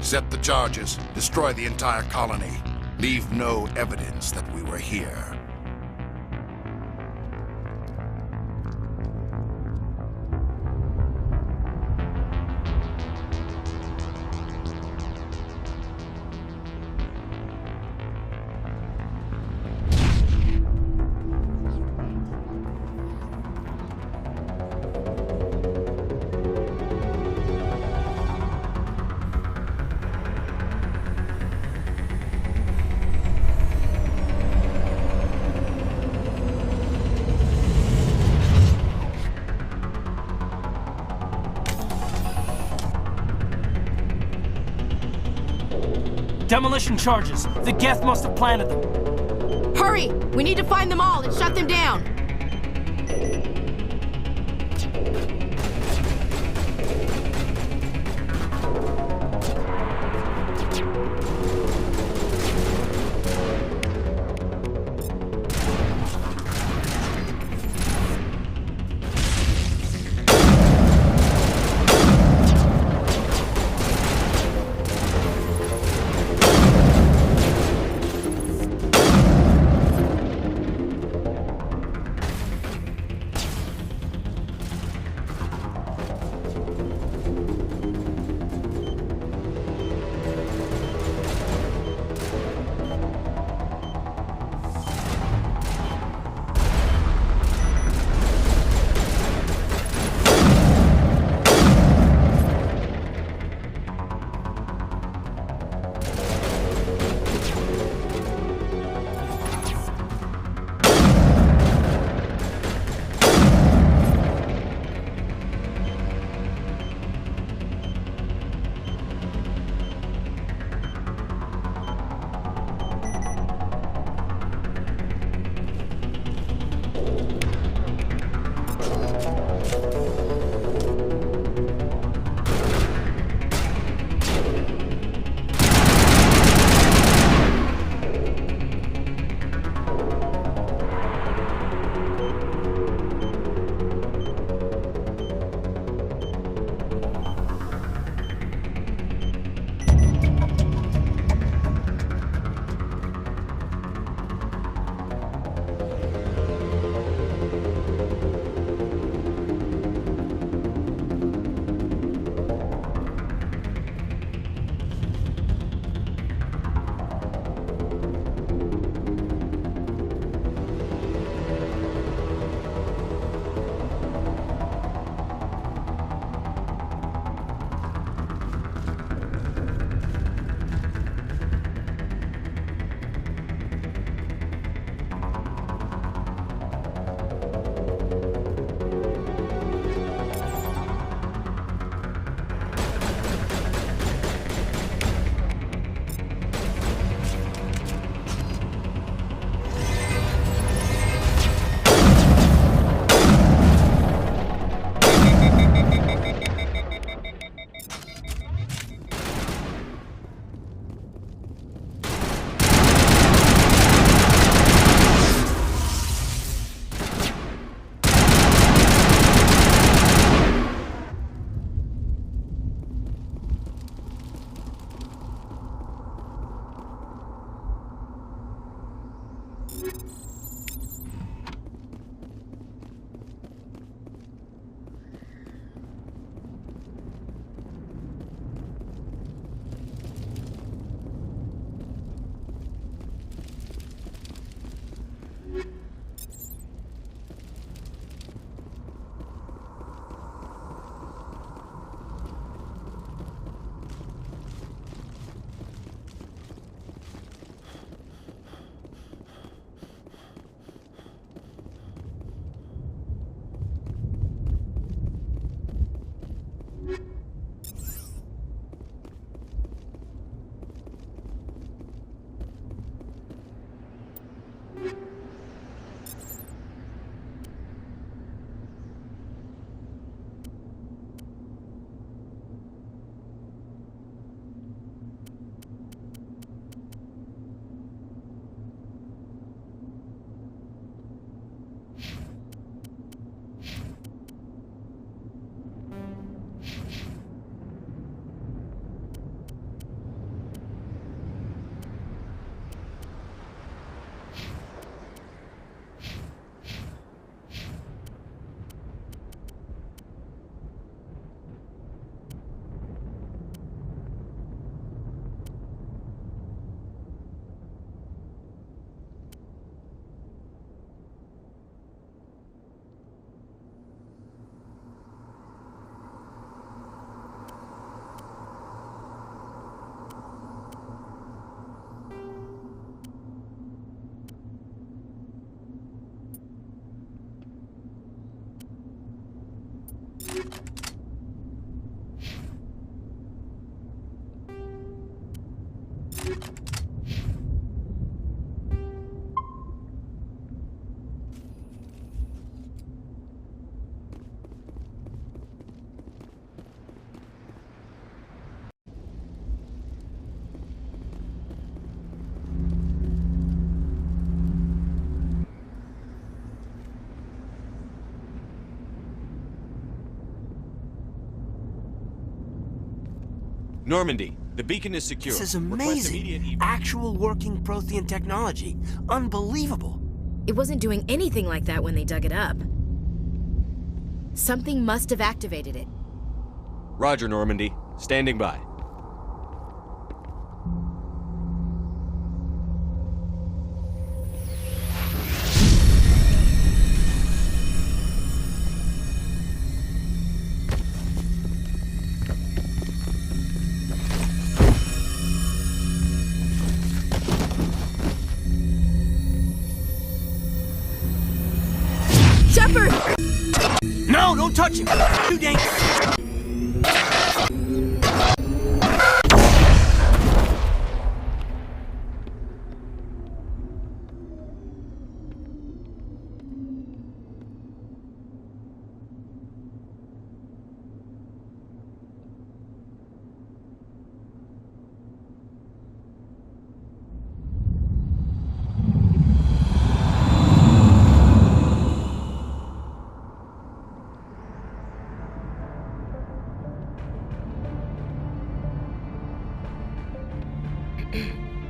Set the charges. Destroy the entire colony. Leave no evidence that we were here. Demolition charges. The Geth must have planted them. Hurry! We need to find them all and shut them down! Normandy, the beacon is secure. This is Request immediate amazing. Actual working Prothean technology. Unbelievable. It wasn't doing anything like that when they dug it up. Something must have activated it. Roger, Normandy. Standing by. Shepard! No, don't touch him! Too dangerous!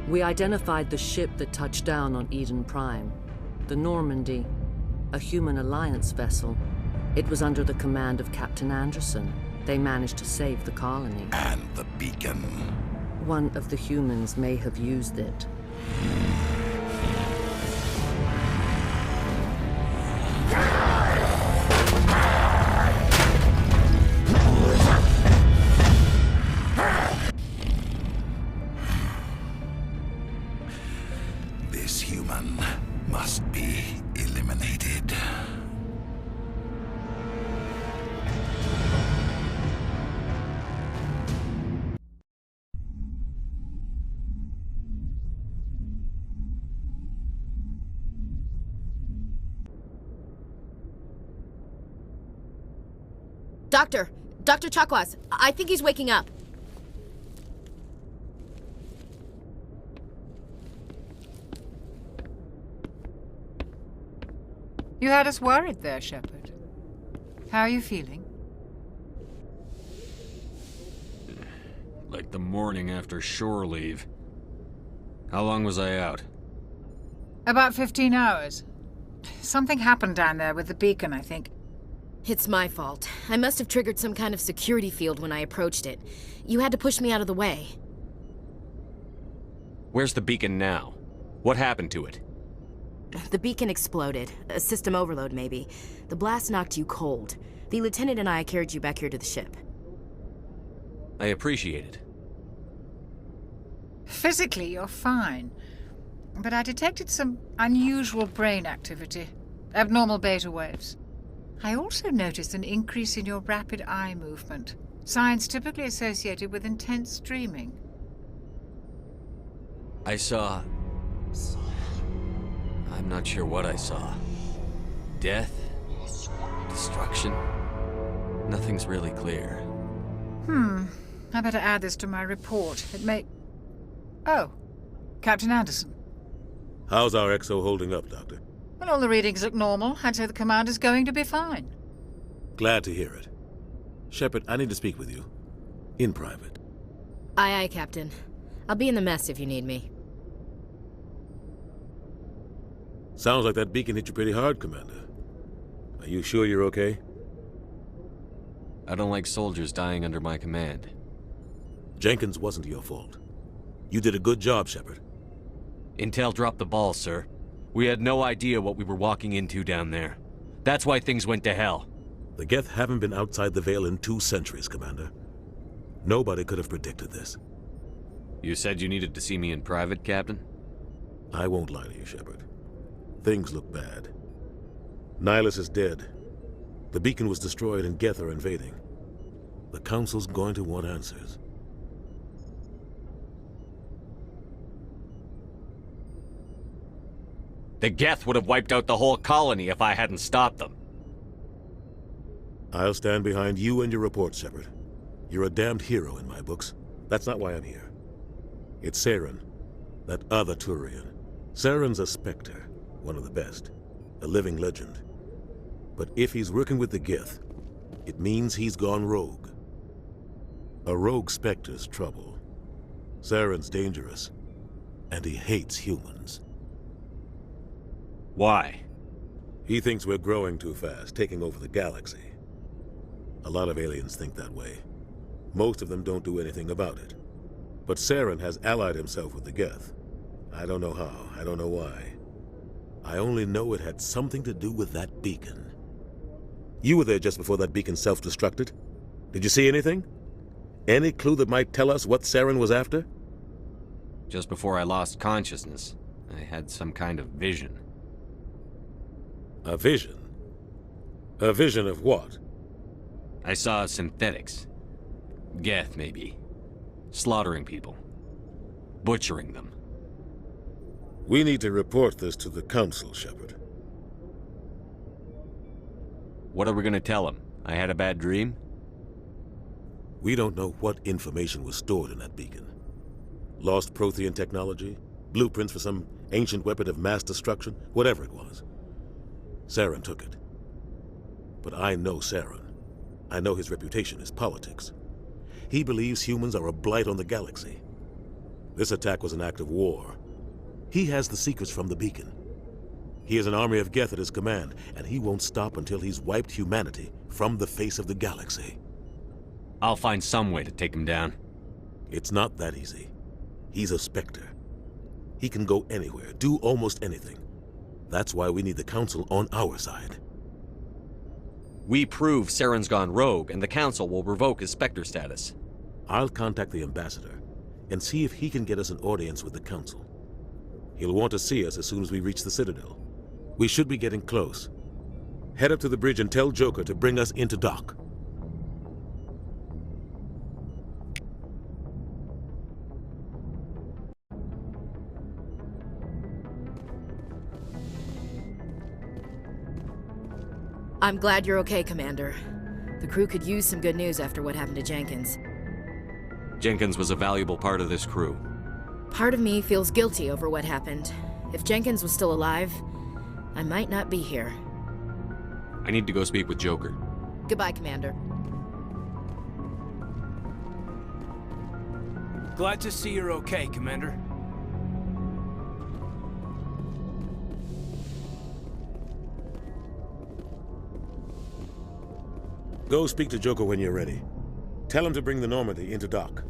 We identified the ship that touched down on Eden Prime. The Normandy, a human alliance vessel. It was under the command of Captain Anderson. They managed to save the colony. And the beacon. One of the humans may have used it. This human must be eliminated. Dr. Chakwas, I think he's waking up. You had us worried there, Shepard. How are you feeling? Like the morning after shore leave. How long was I out? About 15 hours. Something happened down there with the beacon, I think. It's my fault. I must have triggered some kind of security field when I approached it. You had to push me out of the way. Where's the beacon now? What happened to it? The beacon exploded. A system overload, maybe. The blast knocked you cold. The lieutenant and I carried you back here to the ship. I appreciate it. Physically, you're fine. But I detected some unusual brain activity. Abnormal beta waves. I also noticed an increase in your rapid eye movement. Signs typically associated with intense dreaming. I saw... I'm not sure what I saw. Death? Destruction? Nothing's really clear. I better add this to my report. It may... Oh, Captain Anderson. How's our XO holding up, Doctor? Well, all the readings look normal. I'd say the commander's going to be fine. Glad to hear it. Shepard, I need to speak with you. In private. Aye, Captain. I'll be in the mess if you need me. Sounds like that beacon hit you pretty hard, Commander. Are you sure you're okay? I don't like soldiers dying under my command. Jenkins wasn't your fault. You did a good job, Shepard. Intel dropped the ball, sir. We had no idea what we were walking into down there. That's why things went to hell. The Geth haven't been outside the Veil in 2 centuries, Commander. Nobody could have predicted this. You said you needed to see me in private, Captain? I won't lie to you, Shepard. Things look bad. Nihilus is dead. The beacon was destroyed and Geth are invading. The Council's going to want answers. The Geth would have wiped out the whole colony if I hadn't stopped them. I'll stand behind you and your report, Shepard. You're a damned hero in my books. That's not why I'm here. It's Saren, that other Turian. Saren's a Spectre, one of the best, a living legend. But if he's working with the Geth, it means he's gone rogue. A rogue Spectre's trouble. Saren's dangerous, and he hates humans. Why? He thinks we're growing too fast, taking over the galaxy. A lot of aliens think that way. Most of them don't do anything about it. But Saren has allied himself with the Geth. I don't know how, I don't know why. I only know it had something to do with that beacon. You were there just before that beacon self-destructed. Did you see anything? Any clue that might tell us what Saren was after? Just before I lost consciousness, I had some kind of vision. A vision? A vision of what? I saw synthetics. Geth, maybe. Slaughtering people. Butchering them. We need to report this to the Council, Shepard. What are we gonna tell them? I had a bad dream? We don't know what information was stored in that beacon. Lost Prothean technology? Blueprints for some ancient weapon of mass destruction? Whatever it was. Saren took it. But I know Saren. I know his reputation is politics. He believes humans are a blight on the galaxy. This attack was an act of war. He has the secrets from the beacon. He has an army of Geth at his command, and he won't stop until he's wiped humanity from the face of the galaxy. I'll find some way to take him down. It's not that easy. He's a Spectre. He can go anywhere, do almost anything. That's why we need the Council on our side. We prove Saren's gone rogue, and the Council will revoke his Spectre status. I'll contact the Ambassador and see if he can get us an audience with the Council. He'll want to see us as soon as we reach the Citadel. We should be getting close. Head up to the bridge and tell Joker to bring us into dock. I'm glad you're okay, Commander. The crew could use some good news after what happened to Jenkins. Jenkins was a valuable part of this crew. Part of me feels guilty over what happened. If Jenkins was still alive, I might not be here. I need to go speak with Joker. Goodbye, Commander. Glad to see you're okay, Commander. Go speak to Joker when you're ready. Tell him to bring the Normandy into dock.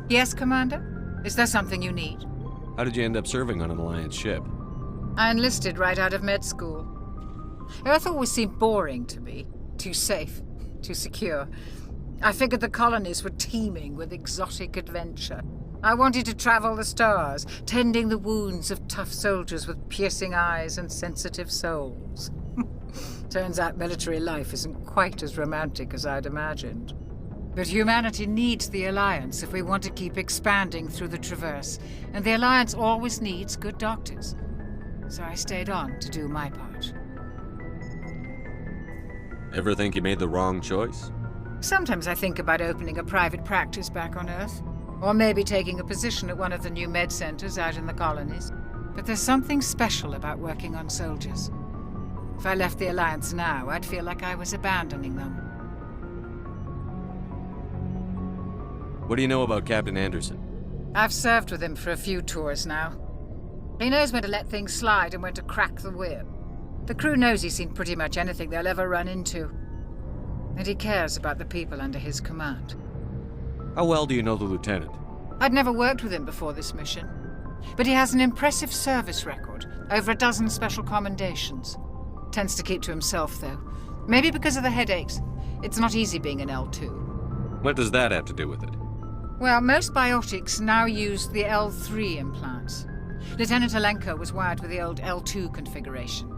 Yes, Commander? Is there something you need? How did you end up serving on an Alliance ship? I enlisted right out of med school. Earth always seemed boring to me. Too safe, too secure. I figured the colonies were teeming with exotic adventure. I wanted to travel the stars, tending the wounds of tough soldiers with piercing eyes and sensitive souls. Turns out military life isn't quite as romantic as I'd imagined. But humanity needs the Alliance if we want to keep expanding through the Traverse, and the Alliance always needs good doctors. So I stayed on to do my part. Ever think you made the wrong choice? Sometimes I think about opening a private practice back on Earth, or maybe taking a position at one of the new med centers out in the colonies. But there's something special about working on soldiers. If I left the Alliance now, I'd feel like I was abandoning them. What do you know about Captain Anderson? I've served with him for a few tours now. He knows when to let things slide and when to crack the whip. The crew knows he's seen pretty much anything they'll ever run into. And he cares about the people under his command. How well do you know the Lieutenant? I'd never worked with him before this mission. But he has an impressive service record, over a dozen special commendations. Tends to keep to himself, though. Maybe because of the headaches. It's not easy being an L2. What does that have to do with it? Well, most biotics now use the L3 implants. Lieutenant Alenko was wired with the old L2 configuration.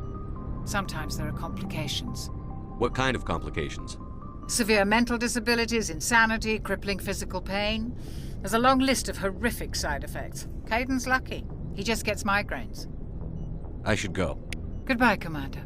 Sometimes there are complications. What kind of complications? Severe mental disabilities, insanity, crippling physical pain. There's a long list of horrific side effects. Caden's lucky. He just gets migraines. I should go. Goodbye, Commander.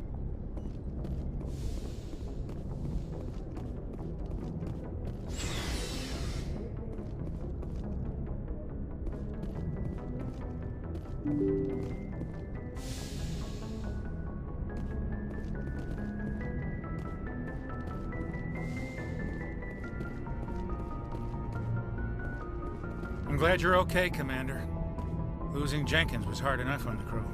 I'm glad you're okay, Commander. Losing Jenkins was hard enough on the crew.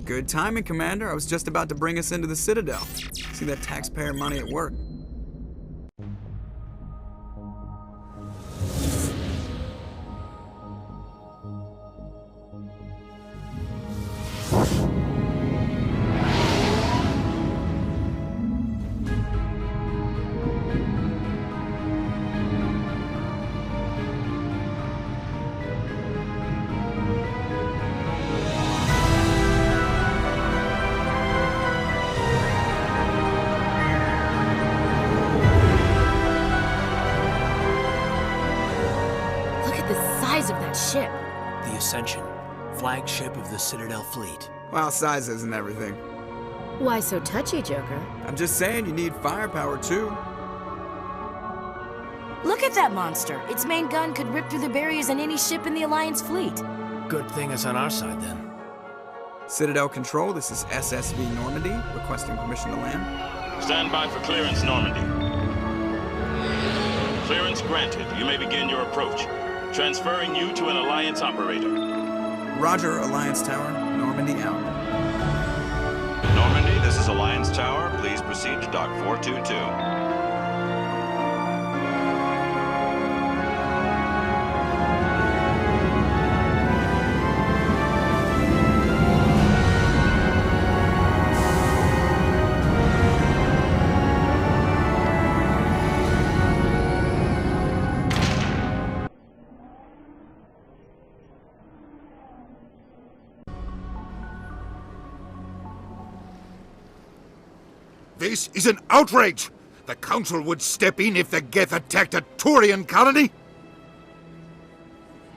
Good timing, Commander. I was just about to bring us into the Citadel. See that taxpayer money at work. Of that ship. The Ascension, flagship of the Citadel fleet. Well, size isn't everything. Why so touchy, Joker? I'm just saying you need firepower, too. Look at that monster. Its main gun could rip through the barriers in any ship in the Alliance fleet. Good thing it's on our side, then. Citadel Control, this is SSV Normandy, requesting permission to land. Stand by for clearance, Normandy. Clearance granted. You may begin your approach. Transferring you to an Alliance operator. Roger, Alliance Tower. Normandy out. Normandy, this is Alliance Tower. Please proceed to Dock 422. This is an outrage! The Council would step in if the Geth attacked a Turian colony?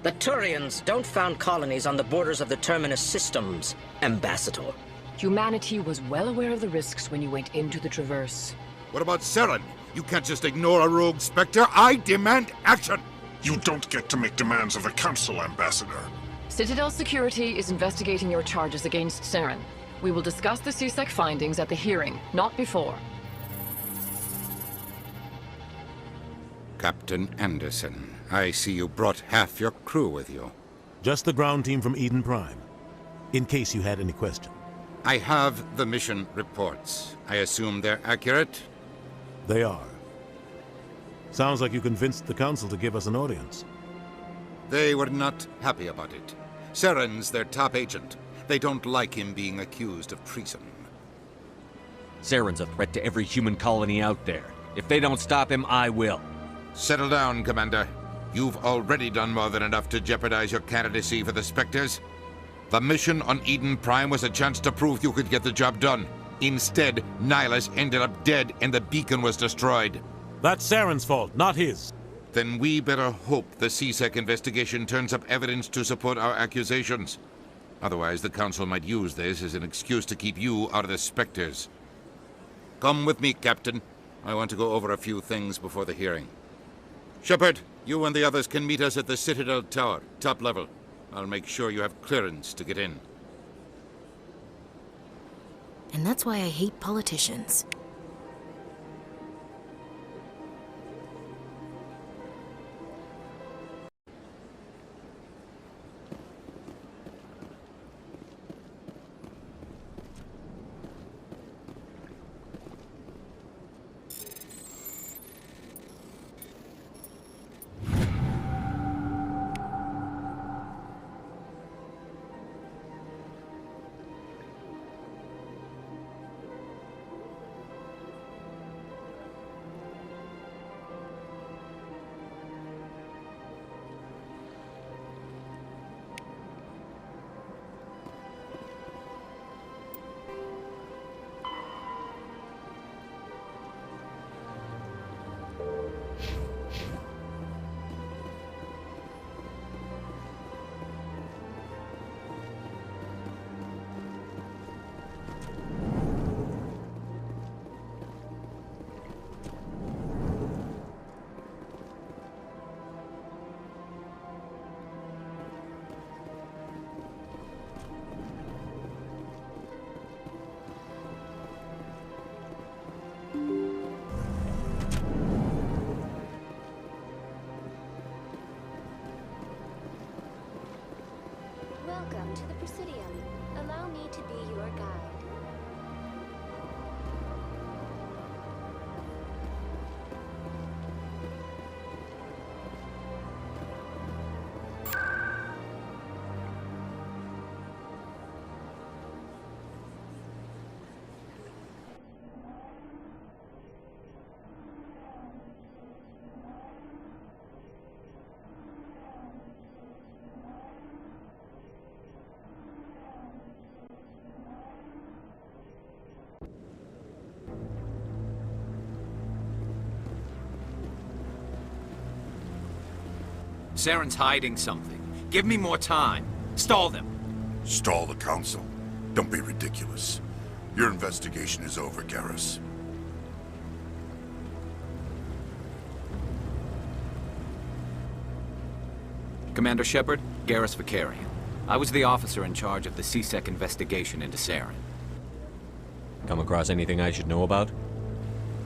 The Turians don't found colonies on the borders of the Terminus systems, Ambassador. Humanity was well aware of the risks when you went into the Traverse. What about Saren? You can't just ignore a rogue Spectre. I demand action! You don't get to make demands of the Council, Ambassador. Citadel Security is investigating your charges against Saren. We will discuss the CSEC findings at the hearing, not before. Captain Anderson, I see you brought half your crew with you. Just the ground team from Eden Prime, in case you had any question. I have the mission reports. I assume they're accurate? They are. Sounds like you convinced the Council to give us an audience. They were not happy about it. Saren's their top agent. They don't like him being accused of treason. Saren's a threat to every human colony out there. If they don't stop him, I will. Settle down, Commander. You've already done more than enough to jeopardize your candidacy for the Spectres. The mission on Eden Prime was a chance to prove you could get the job done. Instead, Nihilus ended up dead and the beacon was destroyed. That's Saren's fault, not his. Then we better hope the CSEC investigation turns up evidence to support our accusations. Otherwise, the Council might use this as an excuse to keep you out of the Spectres. Come with me, Captain. I want to go over a few things before the hearing. Shepard, you and the others can meet us at the Citadel Tower, top level. I'll make sure you have clearance to get in. And that's why I hate politicians. Welcome to the Presidium. Allow me to be your guide. Saren's hiding something. Give me more time. Stall them. Stall the Council? Don't be ridiculous. Your investigation is over, Garrus. Commander Shepard, Garrus Vakarian. I was the officer in charge of the C-Sec investigation into Saren. Come across anything I should know about?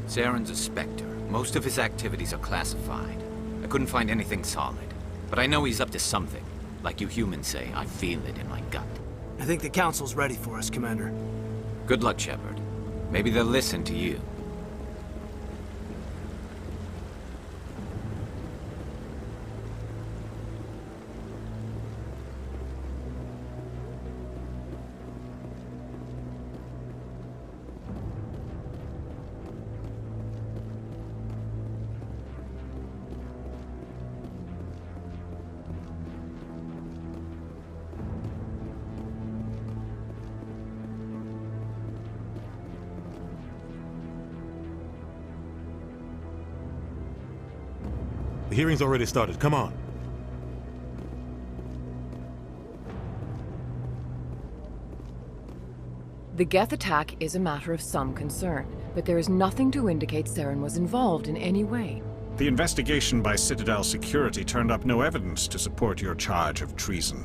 Saren's a Spectre. Most of his activities are classified. I couldn't find anything solid. But I know he's up to something. Like you humans say, I feel it in my gut. I think the Council's ready for us, Commander. Good luck, Shepard. Maybe they'll listen to you. The hearing's already started. Come on. The Geth attack is a matter of some concern, but there is nothing to indicate Saren was involved in any way. The investigation by Citadel Security turned up no evidence to support your charge of treason.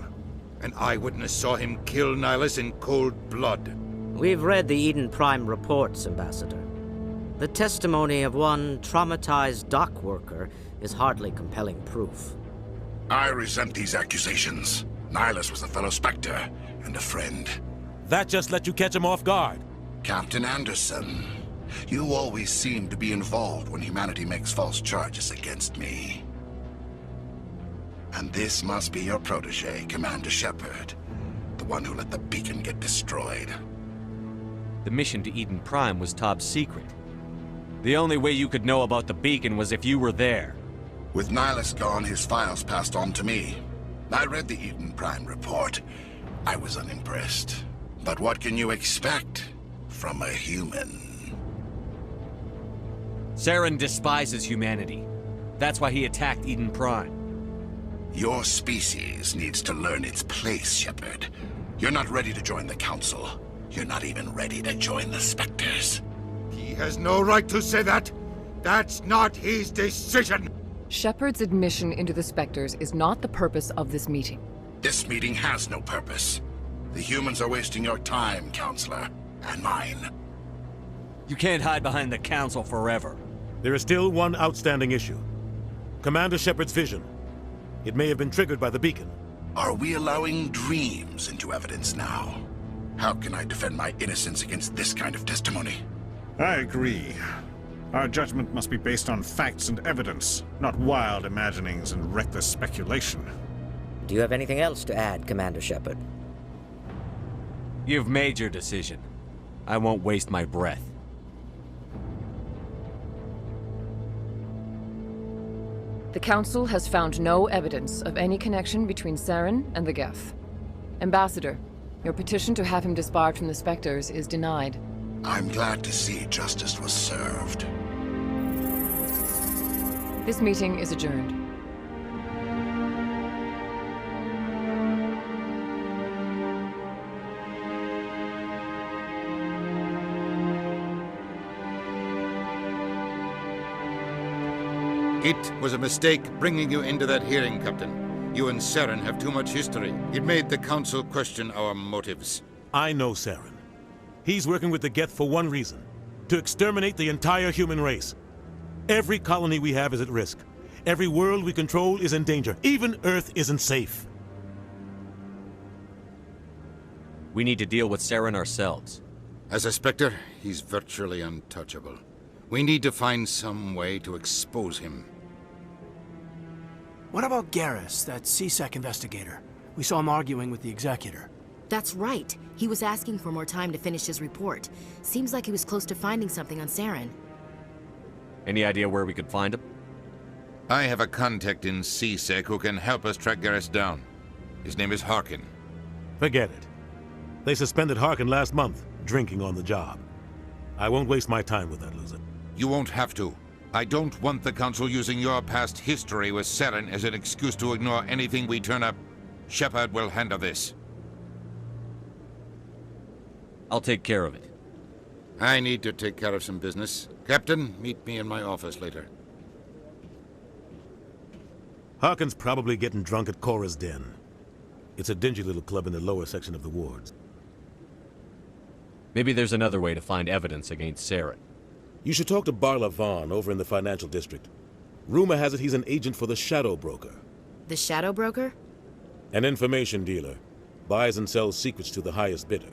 An eyewitness saw him kill Nihilus in cold blood. We've read the Eden Prime reports, Ambassador. The testimony of one traumatized dock worker is hardly compelling proof. I resent these accusations. Nihilus was a fellow Spectre and a friend. That just let you catch him off guard. Captain Anderson, you always seem to be involved when humanity makes false charges against me. And this must be your protege, Commander Shepard, the one who let the beacon get destroyed. The mission to Eden Prime was top secret. The only way you could know about the beacon was if you were there. With Nihilus gone, his files passed on to me. I read the Eden Prime report. I was unimpressed. But what can you expect from a human? Saren despises humanity. That's why he attacked Eden Prime. Your species needs to learn its place, Shepard. You're not ready to join the Council. You're not even ready to join the Spectres. He has no right to say that. That's not his decision. Shepard's admission into the Spectres is not the purpose of this meeting. This meeting has no purpose. The humans are wasting your time, Counselor, and mine. You can't hide behind the Council forever. There is still one outstanding issue. Commander Shepard's vision. It may have been triggered by the beacon. Are we allowing dreams into evidence now? How can I defend my innocence against this kind of testimony? I agree. Our judgment must be based on facts and evidence, not wild imaginings and reckless speculation. Do you have anything else to add, Commander Shepard? You've made your decision. I won't waste my breath. The Council has found no evidence of any connection between Saren and the Geth. Ambassador, your petition to have him disbarred from the Spectres is denied. I'm glad to see justice was served. This meeting is adjourned. It was a mistake bringing you into that hearing, Captain. You and Saren have too much history. It made the Council question our motives. I know Saren. He's working with the Geth for one reason. To exterminate the entire human race. Every colony we have is at risk. Every world we control is in danger. Even Earth isn't safe. We need to deal with Saren ourselves. As a Spectre, he's virtually untouchable. We need to find some way to expose him. What about Garrus, that CSEC investigator? We saw him arguing with the Executor. That's right. He was asking for more time to finish his report. Seems like he was close to finding something on Saren. Any idea where we could find him? I have a contact in CSEC who can help us track Garrus down. His name is Harkin. Forget it. They suspended Harkin last month, drinking on the job. I won't waste my time with that loser. You won't have to. I don't want the Council using your past history with Saren as an excuse to ignore anything we turn up. Shepard will handle this. I'll take care of it. I need to take care of some business. Captain, meet me in my office later. Harkin's probably getting drunk at Cora's Den. It's a dingy little club in the lower section of the wards. Maybe there's another way to find evidence against Saren. You should talk to Barla Vaughn over in the financial district. Rumor has it he's an agent for the Shadow Broker. The Shadow Broker? An information dealer. Buys and sells secrets to the highest bidder.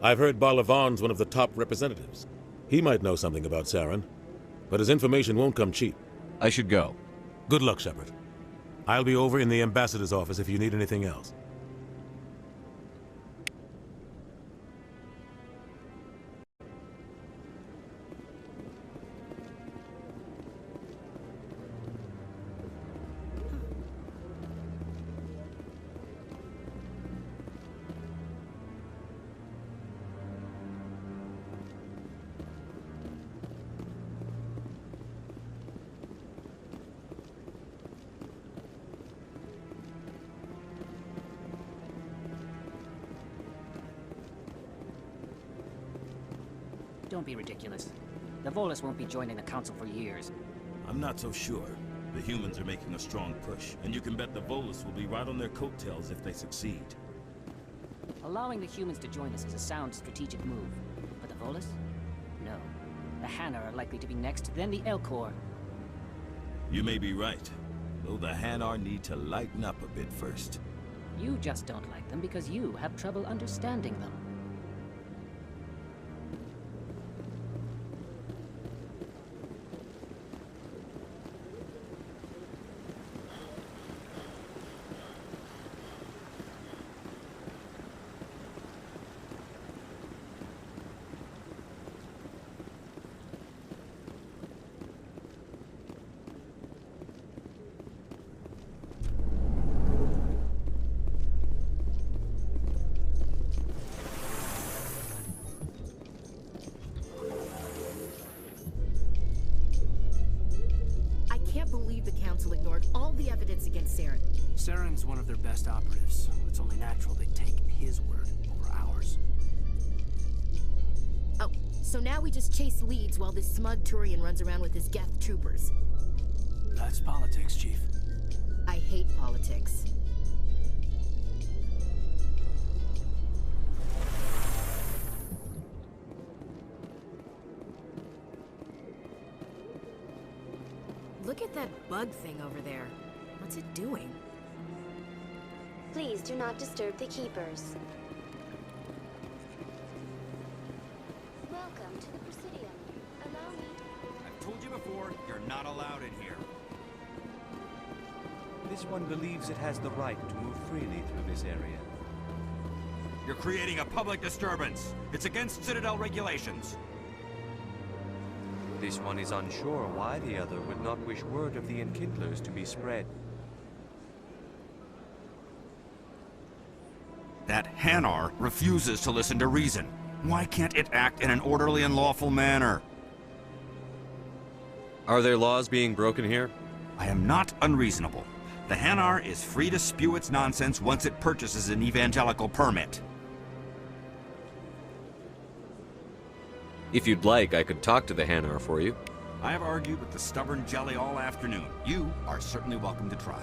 I've heard Barla Vaughn's one of the top representatives. He might know something about Saren, but his information won't come cheap. I should go. Good luck, Shepard. I'll be over in the ambassador's office if you need anything else. Don't be ridiculous. The Volus won't be joining the Council for years. I'm not so sure. The humans are making a strong push, and you can bet the Volus will be right on their coattails if they succeed. Allowing the humans to join us is a sound strategic move. But the Volus? No. The Hanar are likely to be next, then the Elcor. You may be right, though the Hanar need to lighten up a bit first. You just don't like them because you have trouble understanding them. Ignored all the evidence against Saren. Saren's one of their best operatives. It's only natural they'd take his word over ours. Oh, so now we just chase leads while this smug Turian runs around with his Geth troopers. That's politics, Chief. I hate politics. Look at that bug thing over there. What's it doing? Please do not disturb the keepers. Welcome to the Presidium. Allow me to... I've told you before, you're not allowed in here. This one believes it has the right to move freely through this area. You're creating a public disturbance. It's against Citadel regulations. This one is unsure why the other would not wish word of the Enkindlers to be spread. That Hanar refuses to listen to reason. Why can't it act in an orderly and lawful manner? Are there laws being broken here? I am not unreasonable. The Hanar is free to spew its nonsense once it purchases an evangelical permit. If you'd like, I could talk to the Hanar for you. I have argued with the stubborn jelly all afternoon. You are certainly welcome to try.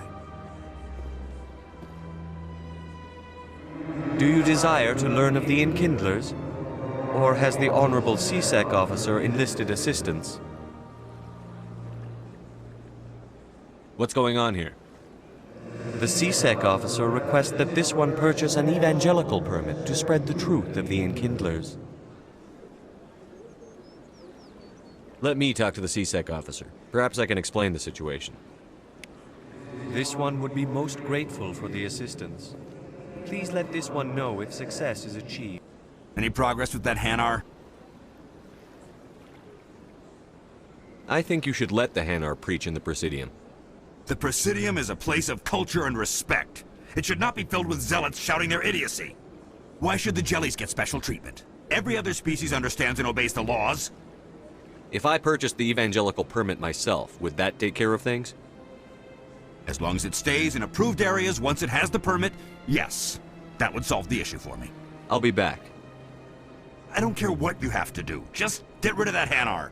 Do you desire to learn of the Enkindlers? Or has the Honorable CSEC officer enlisted assistance? What's going on here? The CSEC officer requests that this one purchase an evangelical permit to spread the truth of the Enkindlers. Let me talk to the CSEC officer. Perhaps I can explain the situation. This one would be most grateful for the assistance. Please let this one know if success is achieved. Any progress with that Hanar? I think you should let the Hanar preach in the Presidium. The Presidium is a place of culture and respect. It should not be filled with zealots shouting their idiocy. Why should the jellies get special treatment? Every other species understands and obeys the laws. If I purchased the evangelical permit myself, would that take care of things? As long as it stays in approved areas once it has the permit, yes. That would solve the issue for me. I'll be back. I don't care what you have to do. Just get rid of that Hanar.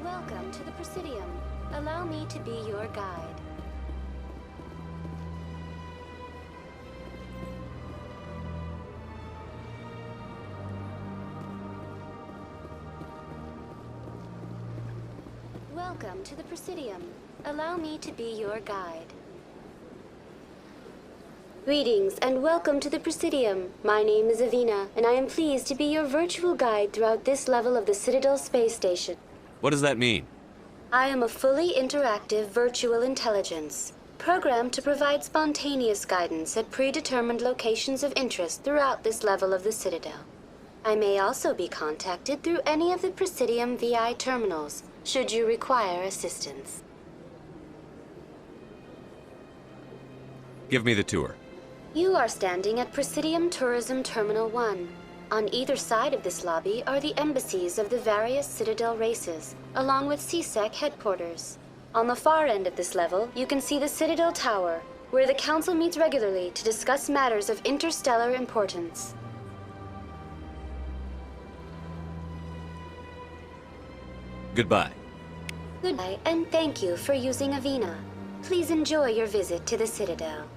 Welcome to the Presidium. Allow me to be your guide. Welcome to the Presidium. Allow me to be your guide. Greetings and welcome to the Presidium. My name is Avina, and I am pleased to be your virtual guide throughout this level of the Citadel space station. What does that mean? I am a fully interactive virtual intelligence, programmed to provide spontaneous guidance at predetermined locations of interest throughout this level of the Citadel. I may also be contacted through any of the Presidium VI terminals, should you require assistance. Give me the tour. You are standing at Presidium Tourism Terminal 1. On either side of this lobby are the embassies of the various Citadel races, along with CSEC headquarters. On the far end of this level, you can see the Citadel Tower, where the Council meets regularly to discuss matters of interstellar importance. Goodbye. Goodbye, and thank you for using Avina. Please enjoy your visit to the Citadel.